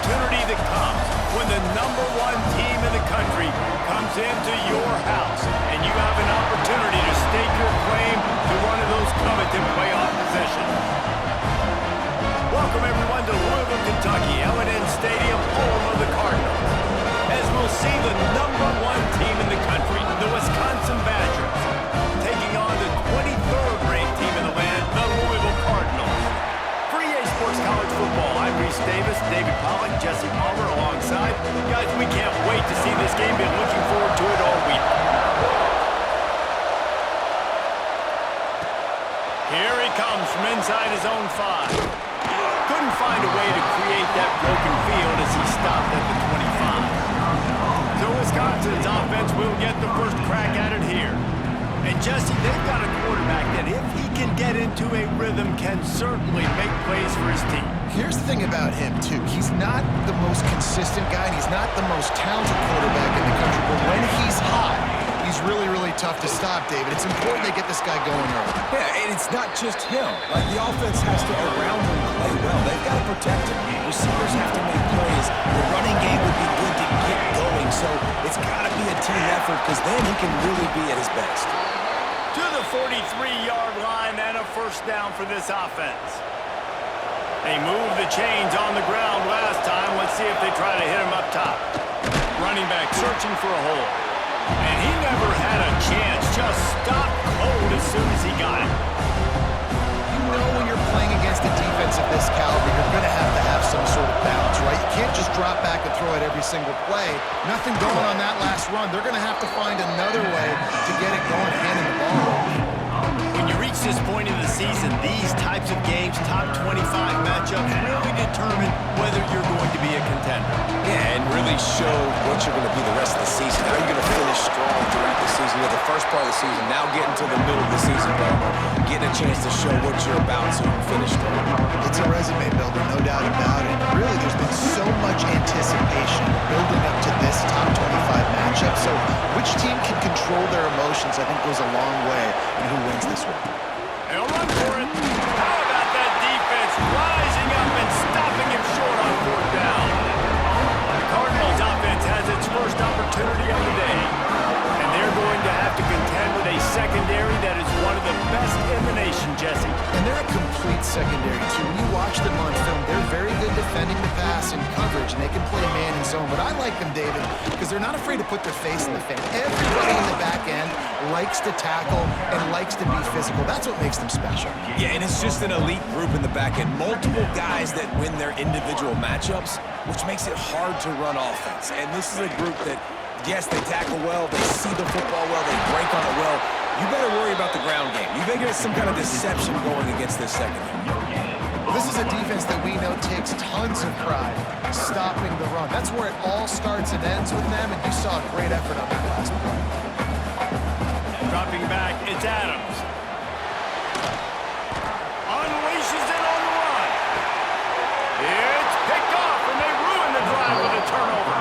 opportunity that comes when the #1 team in the country comes into your house and you have an opportunity to stake your claim to one of those coveted playoff positions. Welcome everyone to Louisville, Kentucky, L&N Stadium, home of the Cardinals. As we'll see the #1 team in the country, the Wisconsin Badgers, taking on the 23rd ranked team in the land, the Louisville Cardinals. For EA Sports College Football, I'm Reese Davis, David Pollack, Jesse Palmer alongside. Guys, we can't wait to see this game. Been looking forward to it all week. Here he comes from inside his own 5. Couldn't find a way to create that broken field as he stopped at the 25. So Wisconsin's offense will get the first crack at it here. And Jesse, they've got a quarterback that if he can get into a rhythm can certainly make plays for his team. Here's the thing about him, too. He's not the most consistent guy, and he's not the most talented quarterback in the country. But when he's hot, he's really, really tough to stop, David. It's important they get this guy going early. Yeah, and it's not just him. Like, the offense has to around him play well. They've got to protect him. Receivers have to make plays. The running game would be good to get going. So it's got to be a team effort because then he can really be at his best. To the 43-yard line and a first down for this offense. They moved the chains on the ground last time. Let's see if they try to hit him up top. Running back searching for a hole. And he never had a chance. Just stopped cold as soon as he got it. You know when you're playing against a defense of this caliber, you're going to have some sort of balance, right? You can't just drop back and throw it every single play. Nothing going on that last run. They're going to have to find another way to get it going, handing the ball over. When you reach this point in the season, these types of games, top 25 matchups, really determine whether you're going to be a contender. Yeah, and really show what you're going to be the rest of the season. How you're going to finish strong throughout the season. You have the first part of the season, now getting to the middle of the season, getting a chance to show what you're about so you can finish strong. It's a resume builder, no doubt about it. Really, there's been so much anticipation building up to this top 25 matchup. So which team can control their emotions, I think, goes a long way in who wins this one. They'll run for it. How about that defense rising up and stopping him short on 4th down? The Cardinals offense has its first opportunity of the day. And they're going to have to contend with a secondary that is one of the best in the nation, Jesse. And they're a complete secondary, too. When you watch them on film, they're very good defending the pass and coverage, and they can play man and zone. But I like them, David, because they're not afraid to put their face in the fan. Everybody in the back end likes to tackle and likes to be physical. That's what makes them special. Yeah, and it's just an elite group in the back end. Multiple guys that win their individual matchups, which makes it hard to run offense. And this is a group that, yes, they tackle well, they see the football well, they break on it well. You better worry about the ground game. You better get some kind of deception going against this secondary. This is a defense that we know takes tons of pride stopping the run. That's where it all starts and ends with them, and you saw a great effort on that last play. Dropping back, it's Adams. Unleashes it on the run. It's picked off, and they ruin the drive with a turnover.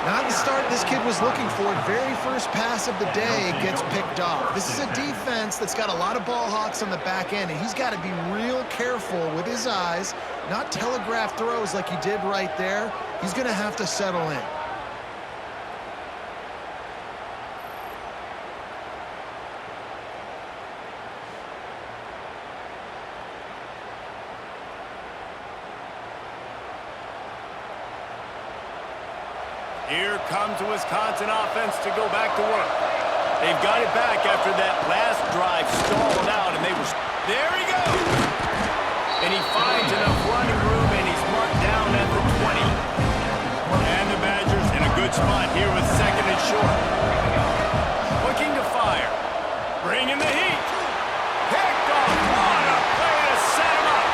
Not the start this kid was looking for. Very first pass of the day gets picked off. This is a defense that's got a lot of ball hawks on the back end, and he's got to be real careful with his eyes, not telegraph throws like he did right there. He's going to have to settle in. Here comes the Wisconsin offense to go back to work. They've got it back after that last drive stalled out, and they were... There he goes! And he finds enough running room, and he's marked down at the 20. And the Badgers in a good spot here with 2nd and short. Looking to fire. Bringing the heat. Picked off. On a play to set him up.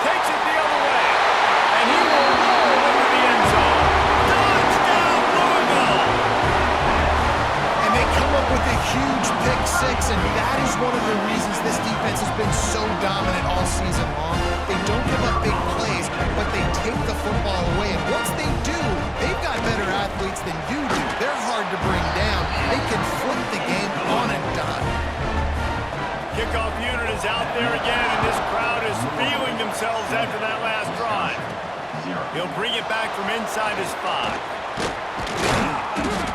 Takes it the other way. And he will roll into the end zone. With a huge pick 6, and that is one of the reasons this defense has been so dominant all season long. They don't give up big plays, but they take the football away. And once they do, they've got better athletes than you do. They're hard to bring down. They can flip the game on a dime. Kickoff unit is out there again, and this crowd is feeling themselves after that last drive. He'll bring it back from inside his 5.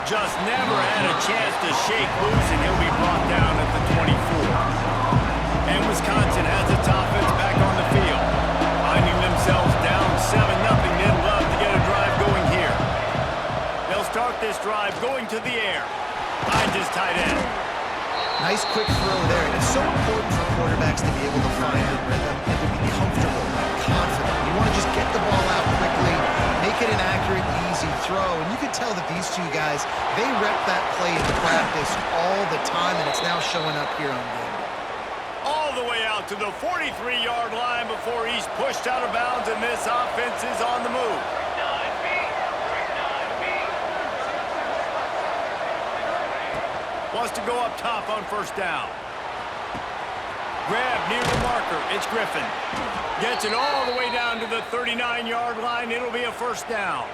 Just never had a chance to shake loose, and he'll be brought down at the 24. And Wisconsin has its offense back on the field. Finding themselves down 7-0, they'd love to get a drive going here. They'll start this drive going to the air. Finds his tight end. Nice quick throw there. And it's so important for quarterbacks to be able to find the rhythm and to be comfortable and confident. You want to just get the ball out quickly, make it an accurate, easy throw. And you can tell that these two guys, they rep that play in practice all the time, and it's now showing up here on game. All the way out to the 43-yard line before he's pushed out of bounds, and this offense is on the move. Wants to go up top on first down. Grab near the marker. It's Griffin. Gets it all the way down to the 39-yard line. It'll be a first down.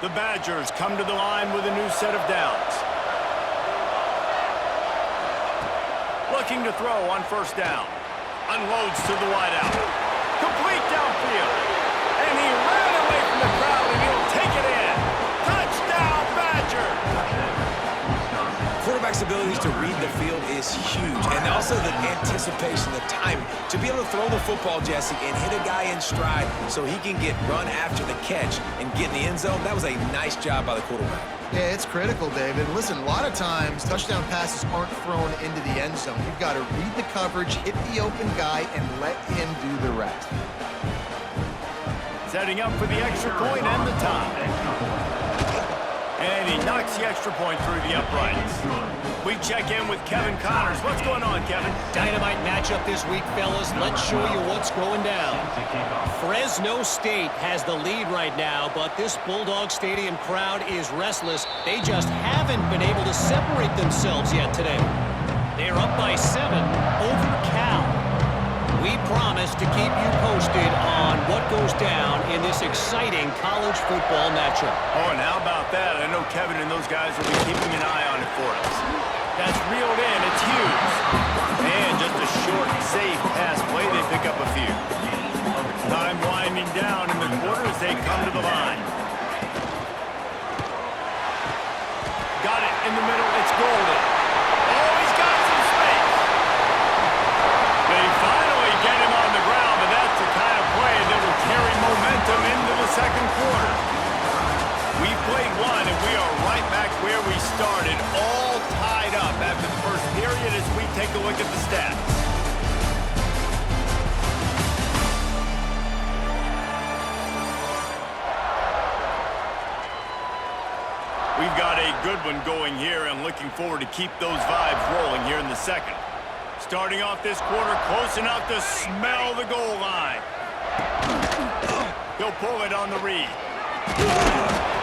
The Badgers come to the line with a new set of downs. Looking to throw on first down. Unloads to the wideout. Complete downfield. And he ran away from the crowd, and he'll take it in. Touchdown, Badgers! Quarterback's abilities to read the field is huge, and also the anticipation, the time to be able to throw the football, Jesse, and hit a guy in stride so he can get run after the catch and get in the end zone. That was a nice job by the quarterback. Yeah, it's critical, David. Listen, a lot of times touchdown passes aren't thrown into the end zone. You've got to read the coverage, hit the open guy, and let him do the rest. Setting up for the extra point and the tie. And he knocks the extra point through the uprights. We check in with Kevin Connors. What's going on, Kevin? Dynamite matchup this week, fellas. Let's show you what's going down. Fresno State has the lead right now, but this Bulldog Stadium crowd is restless. They just haven't been able to separate themselves yet today. They're up by 7 over Cal. We promise to keep you posted on what goes down in this exciting college football matchup. Oh, and how about that? I know Kevin and those guys will be keeping an eye on it for us. That's reeled in. It's huge. And just a short, safe pass play. They pick up a few. Time winding down in the quarter as they come to the line. Got it in the middle. It's Golden. Oh, he's got some space. They finally get him on the ground, but that's the kind of play that will carry momentum into the second quarter. We've played one, and we are right back where we started, all tied up after the first period as we take a look at the stats. We've got a good one going here, and looking forward to keep those vibes rolling here in the second. Starting off this quarter, close enough to smell the goal line. He'll pull it on the read.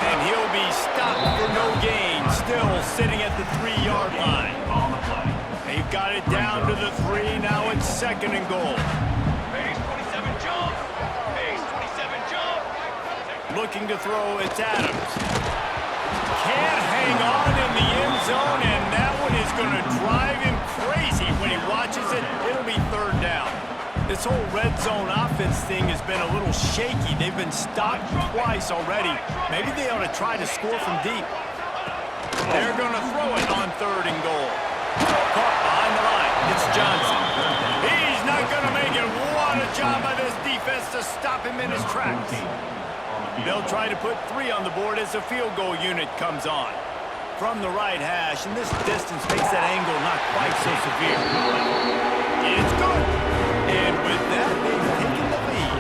And he'll be stopped for no gain, still sitting at the 3-yard line. They've got it down to the 3, now it's second and goal. Base 27 jump. Base 27 jump. Looking to throw, it's Adams. Can't hang on in the end zone, and that one is going to drive him crazy when he watches it. It'll be third down. This whole red zone offense thing has been a little shaky. They've been stopped twice already. Maybe they ought to try to score from deep. They're going to throw it on third and goal. Caught behind the line. It's Johnson. He's not going to make it. What a job by this defense to stop him in his tracks. They'll try to put 3 on the board as the field goal unit comes on. From the right hash, and this distance makes that angle not quite so severe. It's good. And with that, they've taken the lead.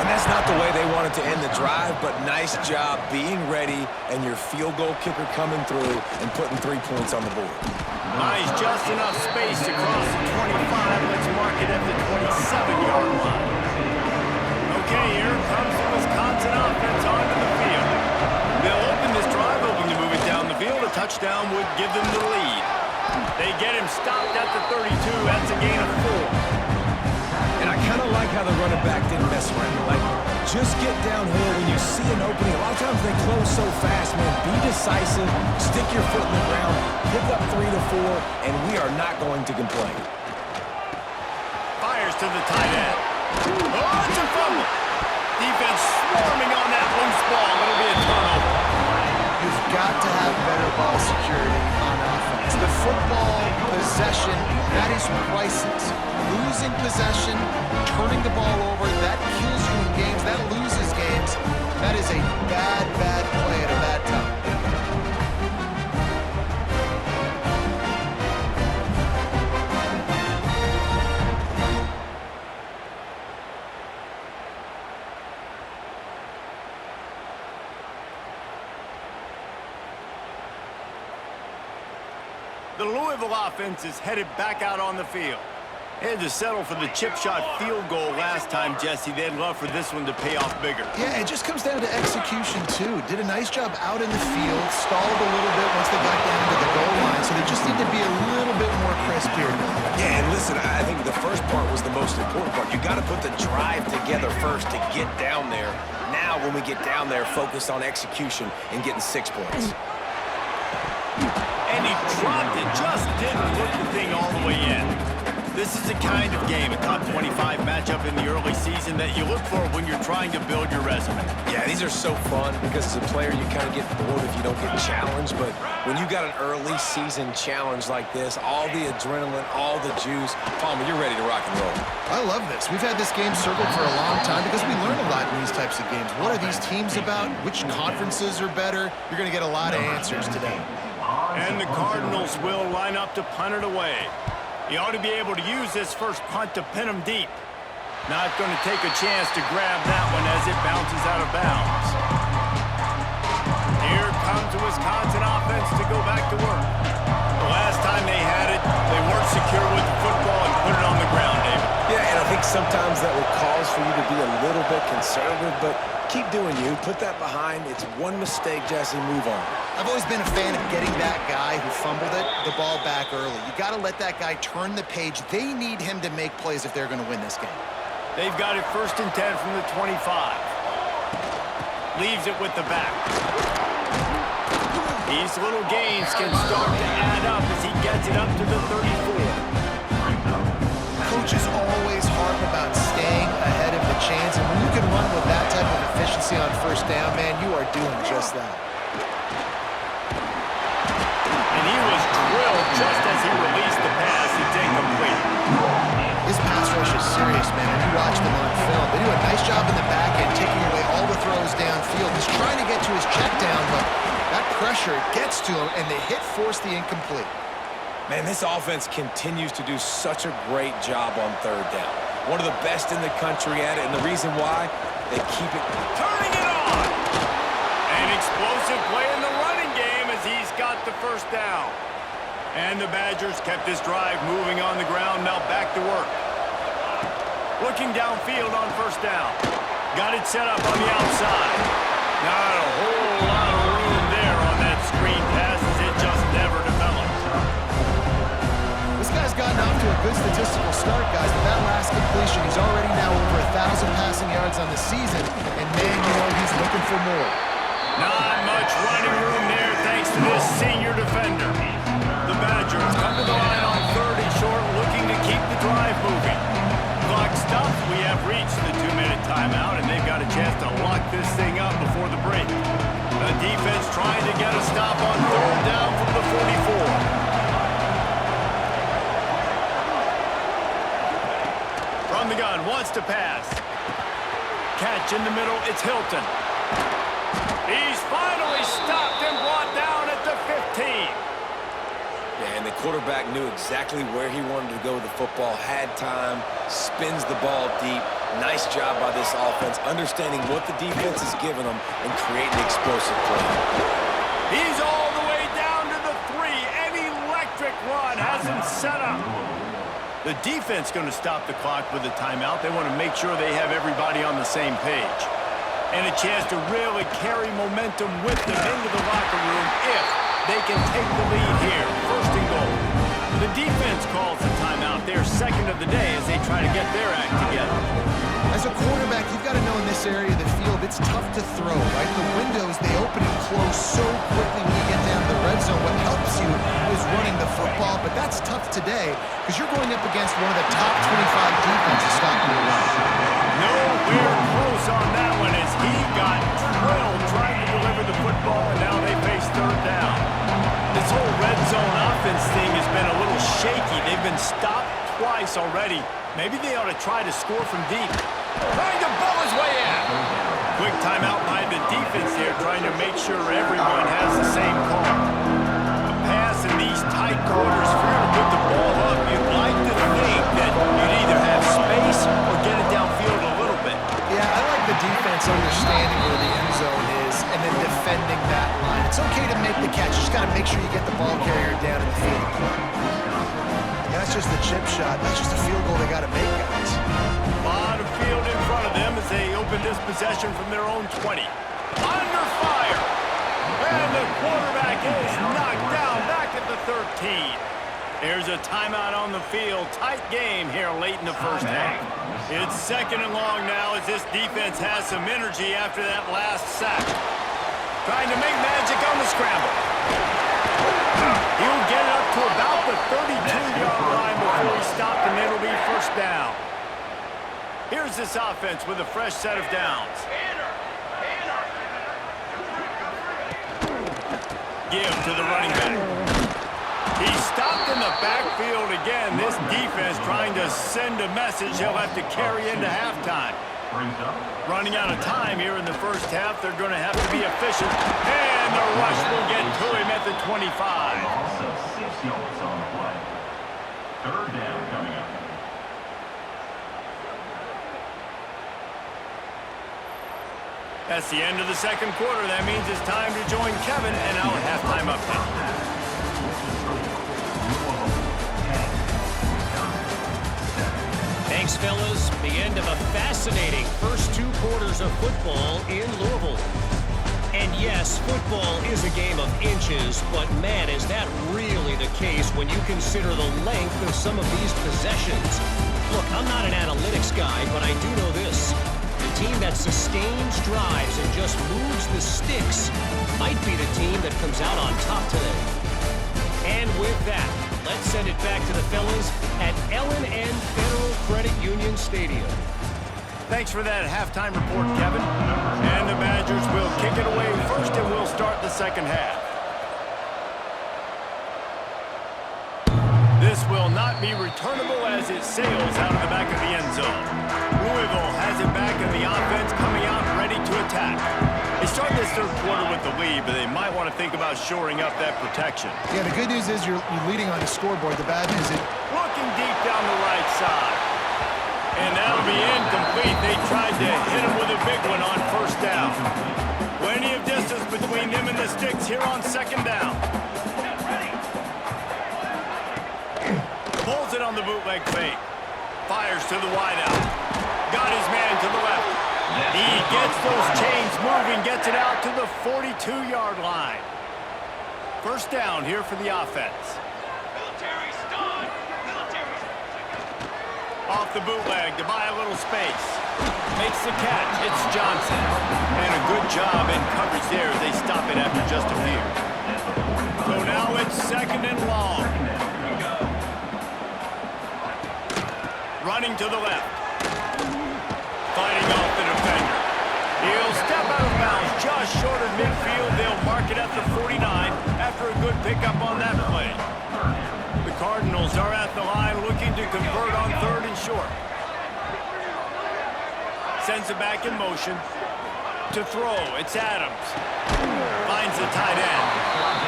And that's not the way they wanted to end the drive, but nice job being ready and your field goal kicker coming through and putting 3 points on the board. Nice, just enough space across the 25. Let's mark it at the 27-yard line. Okay, here comes the Wisconsin offense onto the field. They'll open this drive, hoping to move it down the field. A touchdown would give them the lead. They get him stopped at the 32. That's a gain of 4. And I kind of like how the running back didn't mess around. Like, just get downhill when you see an opening. A lot of times they close so fast, man. Be decisive, stick your foot in the ground, pick up 3 to 4, and we are not going to complain. Fires to the tight end. Oh, it's a fumble. Defense swarming on that loose ball. It'll be a turnover. You've got to have better ball security on offense. The football possession, that is priceless. Losing possession, turning the ball over, that kills you in games, that loses games. That is a bad, bad play at a bad time. The Louisville offense is headed back out on the field. They had to settle for the chip shot field goal last time, Jesse. They'd love for this one to pay off bigger. Yeah, it just comes down to execution, too. Did a nice job out in the field, stalled a little bit once they got down to the goal line, so they just need to be a little bit more crisp here. Yeah, and listen, I think the first part was the most important part. You got to put the drive together first to get down there. Now, when we get down there, focus on execution and getting 6 points. And he dropped it, just didn't look the thing all the way in. This is the kind of game, a top 25 matchup in the early season that you look for when you're trying to build your resume. Yeah, these are so fun because as a player, you kind of get bored if you don't get challenged. But when you got an early season challenge like this, all the adrenaline, all the juice, Palmer, you're ready to rock and roll. I love this. We've had this game circled for a long time because we learn a lot in these types of games. What are these teams about? Which conferences are better? You're going to get a lot of answers today. And the Cardinals will line up to punt it away. He ought to be able to use this first punt to pin him deep. Not going to take a chance to grab that one as it bounces out of bounds. Here comes the Wisconsin offense to go back to work. The last time they had it, they weren't secure with the football and put it on the ground, David. Yeah, and I think sometimes that will cause for you to be a little bit conservative, but keep doing you. Put that behind. It's one mistake, Jesse. Move on. I've always been a fan of getting that guy who fumbled it, the ball back early. You got to let that guy turn the page. They need him to make plays if they're going to win this game. They've got it 1st and 10 from the 25. Leaves it with the back. These little gains can start to add up as he gets it up to the 34. Coaches always harp about staying ahead of the chains, and when you can run with that type of efficiency on first down, man, you are doing just that. And he was drilled just as he released the pass. It's incomplete. His pass rush is serious, man. When you watch them on film, they do a nice job in the back end, taking away all the throws downfield. He's trying to get to his check down, but that pressure gets to him, and the hit forced the incomplete. Man, this offense continues to do such a great job on 3rd down. One of the best in the country at it, and the reason why, they keep it Turning it on! An explosive play in the running game as he's got the first down. And the Badgers kept this drive moving on the ground, now back to work. Looking downfield on 1st down. Got it set up on the outside. Not a whole lot of room there on that screen pass as it just never developed. This guy's gotten off to a good statistical start, guys, but that last completion, he's already now over 1,000 passing yards on the season, and man, you know he's looking for more. Not much running room there thanks to this senior defender. The Badgers come to the line on 3rd and short, looking to keep the drive moving. Clock stops. We have reached the 2-minute timeout, and they've got a chance to lock this thing up before the break. The defense trying to get a stop on 3rd down from the 44. From the gun, wants to pass. Catch in the middle, it's Hilton. He's finally stopped and brought down at the 15. Yeah, and the quarterback knew exactly where he wanted to go with the football, had time, spins the ball deep. Nice job by this offense, understanding what the defense is giving them and creating explosive play. He's all the way down to the 3. An electric run has him set up. The defense going to stop the clock with a timeout. They want to make sure they have everybody on the same page. And a chance to really carry momentum with them into the locker room if they can take the lead here. 1st and goal. The defense calls the timeout. They're 2nd of the day as they try to get their act together. As a quarterback, you've got to know in this area of the field, it's tough to throw, right? The windows, they open and close so quickly when you get down to the red zone. What helps you is running the football, but that's tough today because you're going up against one of the top 25 defenses stopping the run. Nowhere close on that ball, and now they face third down. This whole red zone offense thing has been a little shaky. They've been stopped twice already. Maybe they ought to try to score from deep. Trying to bowl his way in. Quick timeout by the defense here, trying to make sure everyone has the same call. A pass in these tight quarters, if you're going to put the ball up, you'd like to think that you'd either have space or get it downfield a little bit. Yeah, I like the defense understanding where the end zone is and then defending that line. It's okay to make the catch. You just got to make sure you get the ball carrier down in the field of play. That's just the chip shot. That's just a field goal they got to make, guys. A lot of field in front of them as they open this possession from their own 20. Under fire. And the quarterback is knocked down back at the 13. There's a timeout on the field. Tight game here late in the first half. It's second and long now as this defense has some energy after that last sack. Trying to make magic on the scramble. He'll get it up to about the 32-yard line before he's stopped, and it'll be first down. Here's this offense with a fresh set of downs. Give to the running back. He's stopped in the backfield again. This defense trying to send a message he'll have to carry into halftime. Running out of time here in the first half. They're going to have to be efficient. And the rush will get to him at the 25. Also 6 yards on the play. Third down coming up. That's the end of the second quarter. That means it's time to join Kevin and our halftime update. Thanks, fellas. The end of a fascinating first 2 quarters of football in Louisville. And yes, football is a game of inches, but man, is that really the case when you consider the length of some of these possessions. Look, I'm not an analytics guy, but I do know this. The team that sustains drives and just moves the sticks might be the team that comes out on top today. And with that, let's send it back to the fellas at L&N Federal Credit Union Stadium. Thanks for that halftime report, Kevin. And the Badgers will kick it away first, and we'll start the second half. This will not be returnable as it sails out of the back of the end zone. Louisville has it back in the offense, coming out ready to attack. They started this third quarter with the lead, but they might want to think about shoring up that protection. Yeah, the good news is you're leading on the scoreboard. The bad news is Looking deep down the right side. And that'll be incomplete. They tried to hit him with a big one on first down. Plenty of distance between them and the sticks here on second down. Pulls it on the bootleg fake. Fires to the wideout. Got his man to the left. He gets those chains moving, gets it out to the 42-yard line. First down here for the offense. Off the bootleg to buy a little space. Makes the catch. It's Johnson. And a good job in coverage there as they stop it after just a few. So now it's second and long. Running to the left. Fighting off the defender. He'll step out of bounds just short of midfield. They'll mark it at the 49 after a good pickup on that play. The Cardinals are at the line looking to convert on third and short. Sends it back in motion. To throw, it's Adams. Finds the tight end.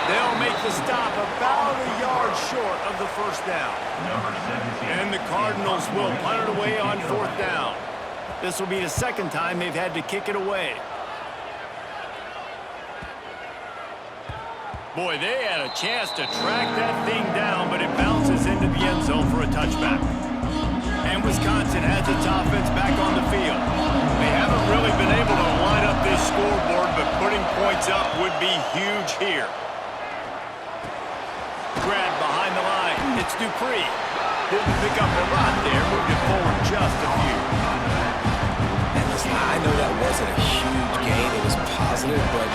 They'll make the stop about a yard short of the first down. And the Cardinals will punt it away on fourth down. This will be the second time they've had to kick it away. Boy, they had a chance to track that thing down, but it bounces into the end zone for a touchback. And Wisconsin has its offense back on the field. They haven't really been able to line up this scoreboard, but putting points up would be huge here. Grab behind the line. It's Dupree. Didn't pick up a lot there, moved it forward just a few. And listen, I know that wasn't a huge gain. It was positive, but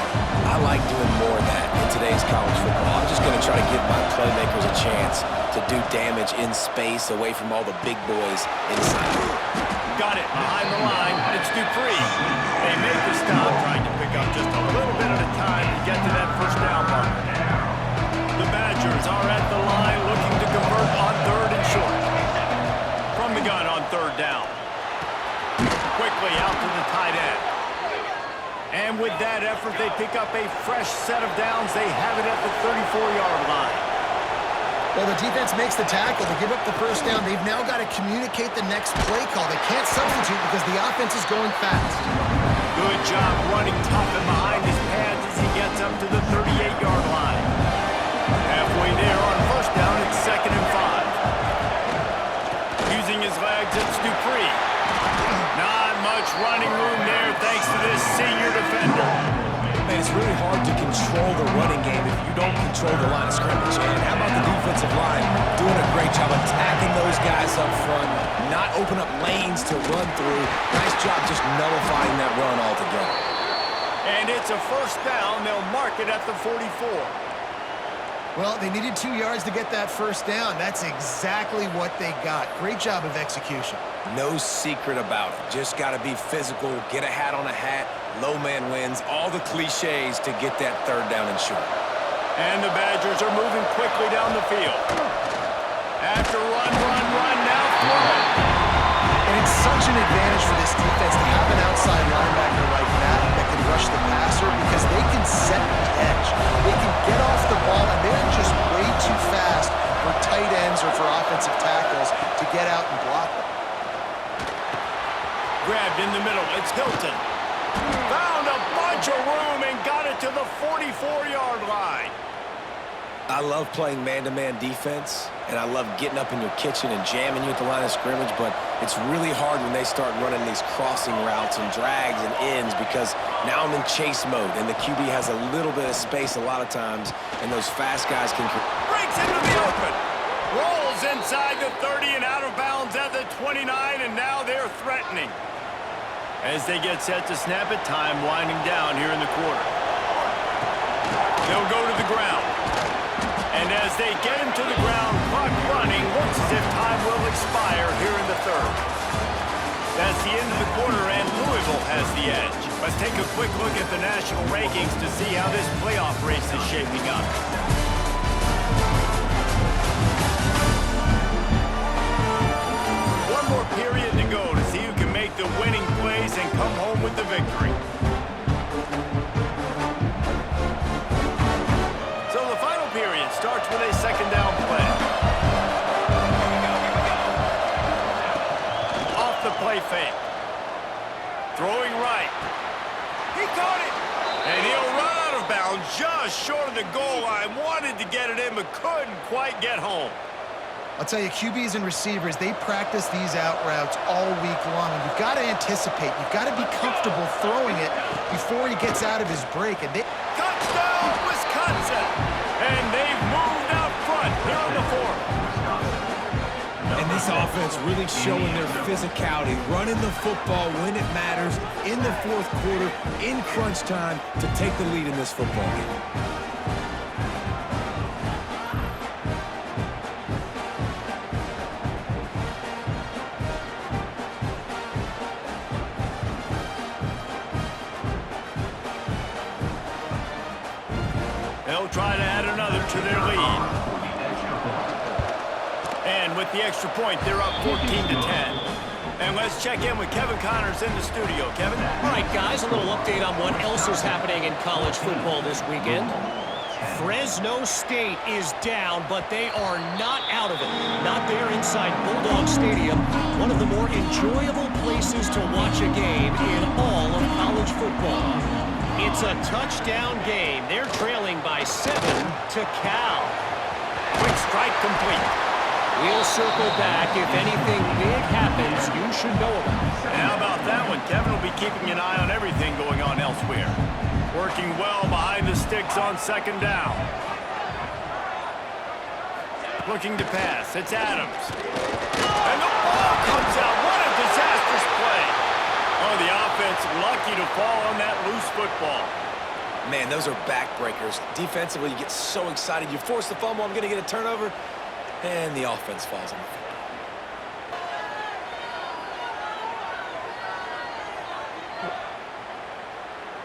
I like doing more of that in today's college football. I'm just going to try to give my playmakers a chance to do damage in space away from all the big boys inside. Got it behind the line. It's Dupree. They make the stop, trying to pick up just a little bit at a time to get to that first down mark. The Badgers are at the line looking to convert on 3rd and short. From the gun on 3rd down. Quickly out to the tight end. And with that effort, they pick up a fresh set of downs. They have it at the 34-yard line. Well, the defense makes the tackle. They give up the first down. They've now got to communicate the next play call. They can't substitute because the offense is going fast. Good job running tough and behind his pads as he gets up to the 38-yard line. Halfway there on first down, it's 2nd and 5. Using his legs, it's Dupree. Not much running room there thanks to this senior defender. Man, it's really hard to control the running game if you don't control the line of scrimmage. And how about the defensive line doing a great job attacking those guys up front, not open up lanes to run through. Nice job just nullifying that run altogether. And it's a first down. They'll mark it at the 44. Well, they needed 2 yards to get that first down. That's exactly what they got. Great job of execution. No secret about it. Just got to be physical, get a hat on a hat, low man wins, all the cliches to get that 3rd down and short. And the Badgers are moving quickly down the field. After run, now throw. And it's such an advantage for this defense to have an outside linebacker like that can rush the passer because they can set the edge. They can get off the ball, and they're just way too fast for tight ends or for offensive tackles to get out and block them. Grabbed in the middle. It's Hilton. Found a bunch of room and got it to the 44-yard line. I love playing man-to-man defense, and I love getting up in your kitchen and jamming you at the line of scrimmage, but it's really hard when they start running these crossing routes and drags and ends because now I'm in chase mode, and the QB has a little bit of space a lot of times, and those fast guys can... Breaks into the open. Rolls inside the 30 and out of bounds at the 29, and now they're threatening. As they get set to snap it, time winding down here in the quarter. They'll go to the ground. And as they get him to the ground, clock running, looks as if time will expire here in the 3rd. That's the end of the quarter, and Louisville has the edge. Let's take a quick look at the national rankings to see how this playoff race is shaping up. One more period to go to see who can make the winning plays and come home with the victory. Starts with a 2nd down play. Off the play fake. Throwing right. He caught it. And he'll run out of bounds just short of the goal line. Wanted to get it in, but couldn't quite get home. I'll tell you, QBs and receivers, they practice these out routes all week long. And you've got to anticipate. You've got to be comfortable throwing it before he gets out of his break. And Touchdown, Wisconsin! And they've moved out front here in the 4th. And this offense really showing their physicality, running the football when it matters, in the 4th quarter, in crunch time, to take the lead in this football game. They'll try to add another to their lead. And with the extra point, they're up 14-10. And let's check in with Kevin Connors in the studio. Kevin? All right, guys, a little update on what else is happening in college football this weekend. Fresno State is down, but they are not out of it. Not there inside Bulldog Stadium, one of the more enjoyable places to watch a game in all of college football. It's a touchdown game. They're trailing by 7 to Cal. Quick strike complete. We'll circle back. If anything big happens, you should know about it. And how about that one? Kevin will be keeping an eye on everything going on elsewhere. Working well behind the sticks on 2nd down. Looking to pass. It's Adams. And the ball comes out. What a disastrous play. Oh, the offense lucky to fall on that loose football. Man, those are backbreakers. Defensively, you get so excited. You force the fumble, I'm going to get a turnover, and the offense falls on the field.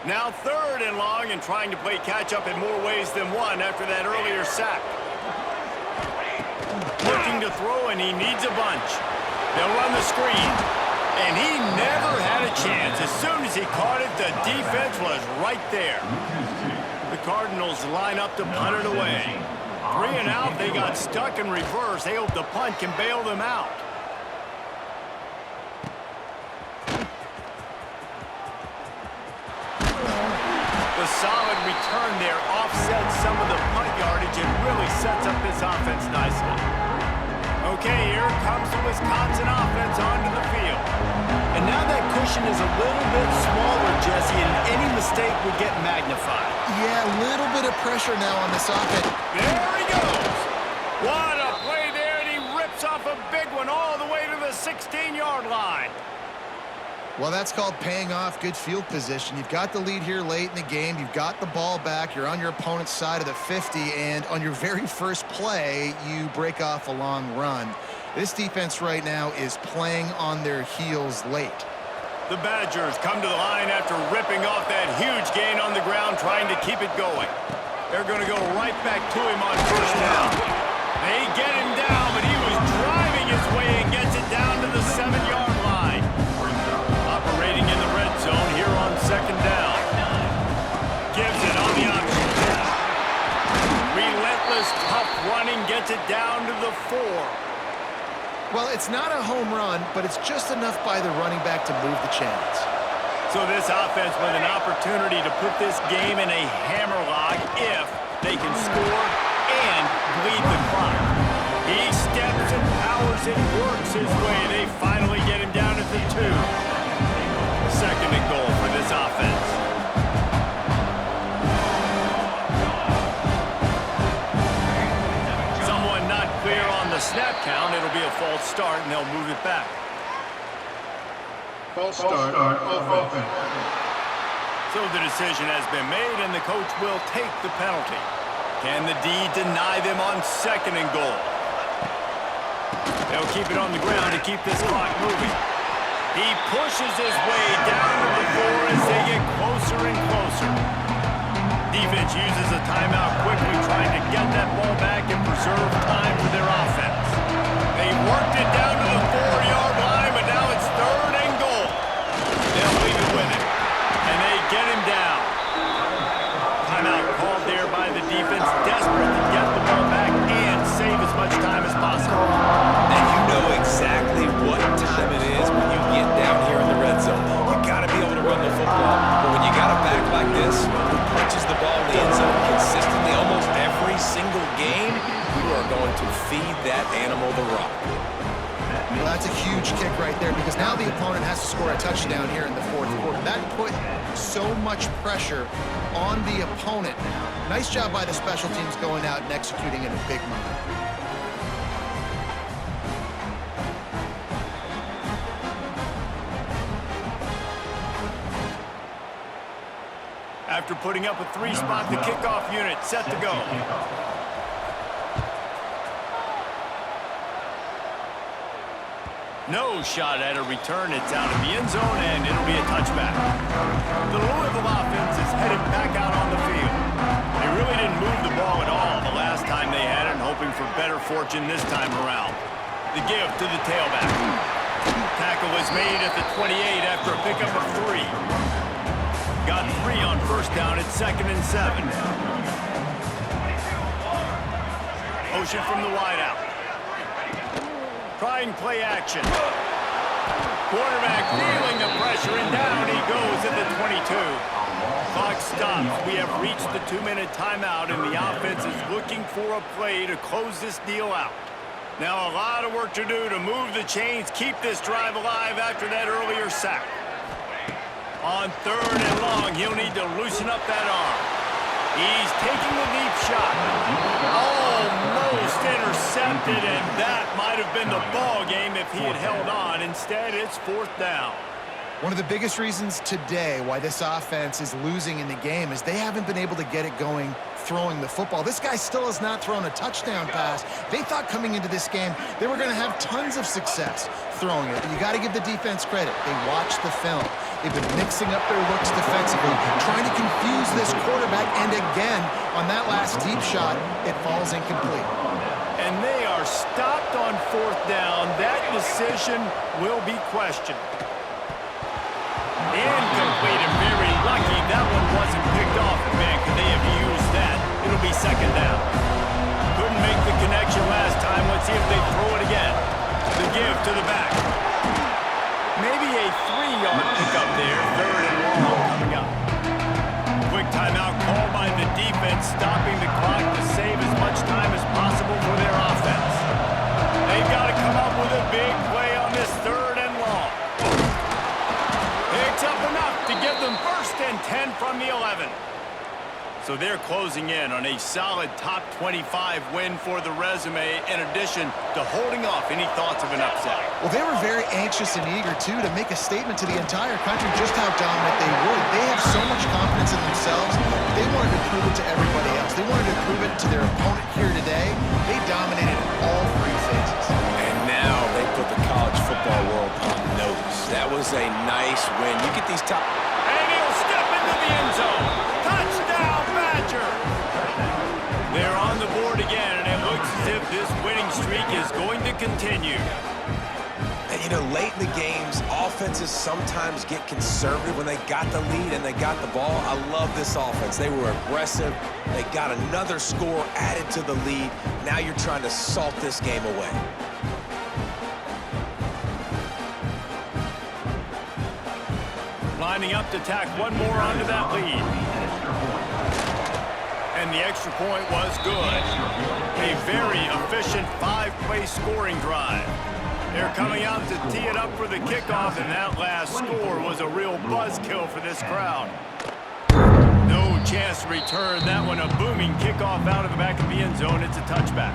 Now 3rd and long, and trying to play catch-up in more ways than one after that earlier sack. Looking to throw, and he needs a bunch. They'll run the screen, and he never had a chance. As soon as he caught it, the defense was right there. The Cardinals line up to punt it away. 3 and out, they got stuck in reverse. They hope the punt can bail them out. The solid return there offsets some of the punt yardage and really sets up this offense nicely. Okay, here comes the Wisconsin offense onto the field. And now that cushion is a little bit smaller, Jesse, and any mistake would get magnified. Yeah, a little bit of pressure now on this offense. There he goes. What a play there, and he rips off a big one all the way to the 16-yard line. Well, that's called paying off good field position. You've got the lead here late in the game. You've got the ball back. You're on your opponent's side of the 50, and on your very first play, you break off a long run. This defense right now is playing on their heels late. The Badgers come to the line after ripping off that huge gain on the ground, trying to keep it going. They're going to go right back to him on 1st down. They get him down, but he was driving his way and gets it down to the 7-yard line. Operating in the red zone here on 2nd down. Gives it on the option. Relentless, tough running, gets it down to the 4. Well, it's not a home run, but it's just enough by the running back to move the chains. So this offense with an opportunity to put this game in a hammerlock if they can score and bleed the clock. He steps and powers and works his way. They finally get him down at the 2. 2nd and goal for this offense. Someone not clear on the snap count. It'll be a false start, and they'll move it back. False start on offense. So the decision has been made, and the coach will take the penalty. Can the D deny them on 2nd and goal? They'll keep it on the ground to keep this clock moving. He pushes his way down to the 4 as they get closer and closer. Defense uses a timeout quickly, trying to get that ball back and preserve time for their offense. They worked it down to the 4-yard line, but now it's 3rd and goal. They'll leave it with him, and they get him down. Timeout called there by the defense, desperate to get the ball back and save as much time as possible. And you know exactly what time it is when you get down here in the red zone. You got to be able to run the football, but when you got a back like this who punches the ball in the end zone consistently almost every single game, you are going to feed that animal the rock. Well, that's a huge kick right there, because now the opponent has to score a touchdown here in the 4th quarter. That put so much pressure on the opponent now. Nice job by the special teams going out and executing in a big moment. After putting up a 3-spot, the kickoff unit set to go. No shot at a return. It's out of the end zone, and it'll be a touchback. The Louisville offense is headed back out on the field. They really didn't move the ball at all the last time they had it, hoping for better fortune this time around. The give to the tailback. Tackle was made at the 28 after a pickup of 3. Got 3 on 1st down at 2nd and 7. Motion from the wideout. Trying play action. Quarterback feeling the pressure, and down he goes at the 22. Clock stops. We have reached the 2-minute timeout, and the offense is looking for a play to close this deal out. Now a lot of work to do to move the chains, keep this drive alive after that earlier sack. On 3rd and long, he'll need to loosen up that arm. He's taking the deep shot. Almost intercepted, and that might have been the ball game if he had held on. Instead, it's 4th down. One of the biggest reasons today why this offense is losing in the game is they haven't been able to get it going throwing the football. This guy still has not thrown a touchdown pass. They thought coming into this game they were going to have tons of success throwing it, but you got to give the defense credit. They watched the film. They've been mixing up their looks defensively, trying to confuse this quarterback, and again, on that last deep shot, it falls incomplete. And they are stopped on 4th down. That decision will be questioned. Incomplete, and very lucky that one wasn't picked off. Man, could they have used that? It'll be 2nd down. Couldn't make the connection last time. Let's see if they throw it again. The give to the back. Maybe a 3-yard pickup there. 3rd and long coming up. Quick timeout called by the defense, stopping the clock to save as much time as possible for their offense. They've got to come up with a big play on this 3rd and long. Picks up enough to give them 1st and 10 from the 11. So they're closing in on a solid top 25 win for the resume, in addition to holding off any thoughts of an upset. Well, they were very anxious and eager, too, to make a statement to the entire country just how dominant they would. They have so much confidence in themselves. They wanted to prove it to everybody else. They wanted to prove it to their opponent here today. They dominated all 3 phases. And now they put the college football world on notice. That was a nice win. You get these top... And he'll step into the end zone. Touchdown, Badger! They're on the board again, and it looks as if this winning streak is going to continue. And, you know, late in the games, offenses sometimes get conservative when they got the lead and they got the ball. I love this offense. They were aggressive. They got another score added to the lead. Now you're trying to salt this game away. Lining up to tack one more onto that lead. And the extra point was good. A very efficient 5-play scoring drive. They're coming out to tee it up for the kickoff, and that last score was a real buzzkill for this crowd. No chance to return that one. A booming kickoff out of the back of the end zone. It's a touchback.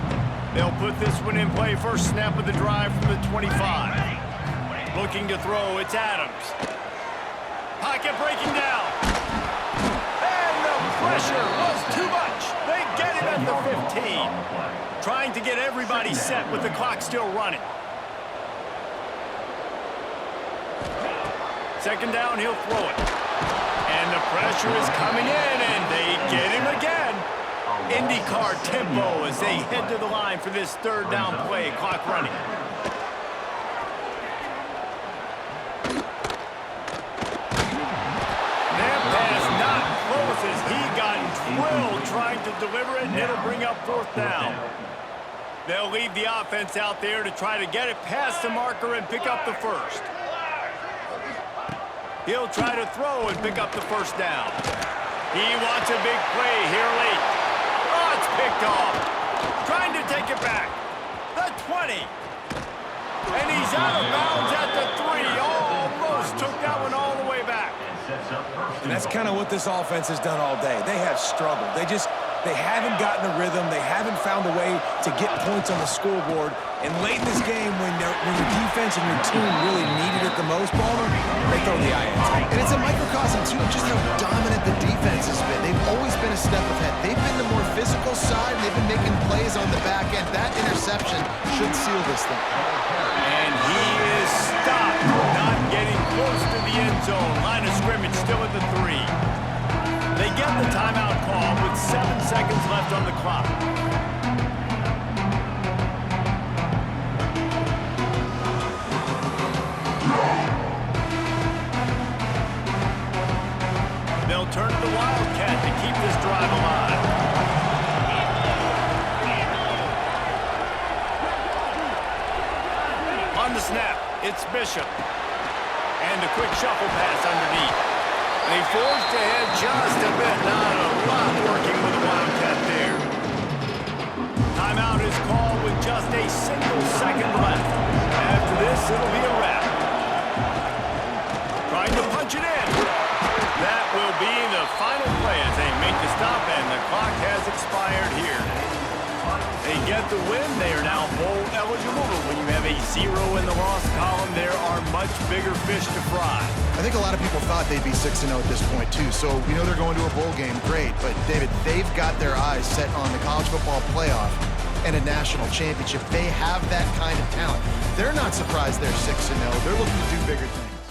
They'll put this one in play. First snap of the drive from the 25. Looking to throw, it's Adams. Pocket breaking down. And the pressure was too much. They get him at the 15. Trying to get everybody set with the clock still running. 2nd down, he'll throw it. And the pressure is coming in, and they get him again. IndyCar tempo as they head to the line for this 3rd down play. Clock running. As he got drilled trying to deliver it, and it'll bring up 4th down. They'll leave the offense out there to try to get it past the marker and pick up the 1st. He'll try to throw and pick up the 1st down. He wants a big play here late. Oh, it's picked off. Trying to take it back. The 20. And he's out of bounds at the 3. Almost took that one all the way back. And that's kind of what this offense has done all day. They have struggled. They haven't gotten a rhythm. They haven't found a way to get points on the scoreboard. And late in this game, when your defense and your team really needed it the most, Balmer, they throw the eye. And it's a microcosm, too, of just how dominant the defense has been. They've always been a step ahead. They've been the more physical side. They've been making plays on the back end. That interception should seal this thing. And he is stopped, not getting close to the end zone. Line of scrimmage still at the 3. They get the timeout call with 7 seconds left on the clock. They'll turn to the Wildcat to keep this drive alive. On the snap, it's Bishop. And a quick shuffle pass underneath. They forced ahead just a bit. Not a lot working with the Wildcat there. Timeout is called with just a single second left. After this, it'll be a wrap. Trying to punch it in. That will be the final play as they make the stop, and the clock has expired here. They get the win. They are now bowl eligible, but when you have a 0 in the loss column, there are much much bigger fish to fry. I think a lot of people thought they'd be 6-0 at this point, too. So we know they're going to a bowl game. Great. But, David, they've got their eyes set on the college football playoff and a national championship. They have that kind of talent. They're not surprised they're 6-0. They're looking to do bigger things.